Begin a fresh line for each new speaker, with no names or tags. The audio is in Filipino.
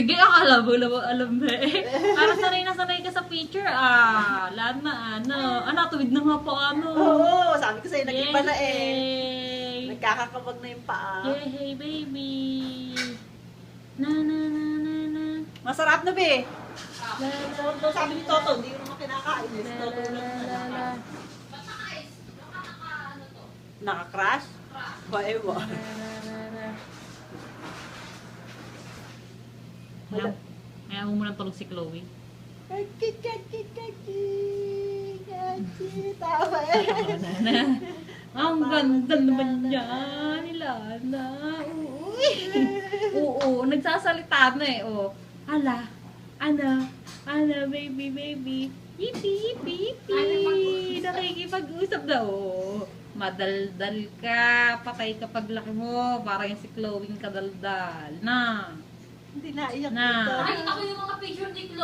Sige, akala mo alam na eh. Parang sanay na sanay ka sa picture ah. Lahat na tuwid na nga po ano.
Oo, sabi ko sa'yo, nag-iba na eh.
Yay!
Nagkakakabag na yung paa.
Yay, hey baby! Na.
Masarap na, be.
La,
So, sabi ni Toto, hindi ko naman kinakain.
la,
Si Toto
la,
lang
la,
na
la.
Naka-crash? Ba, ewa.
Kaya mo muna tulog si Chloe.
Kaki. Tama eh.
Ang ganda naman niya nila na. Oo, nagsasalita na eh. Oh. Ana, baby. Yippee. Nakikipag-usap na. Oh. Madaldal ka. Patay ka paglaki mo. Parang yung si Chloe kadaldal. Na.
Hindi naiyak
Na.
dito.
Nakita ko yung mga picture ni Chloe.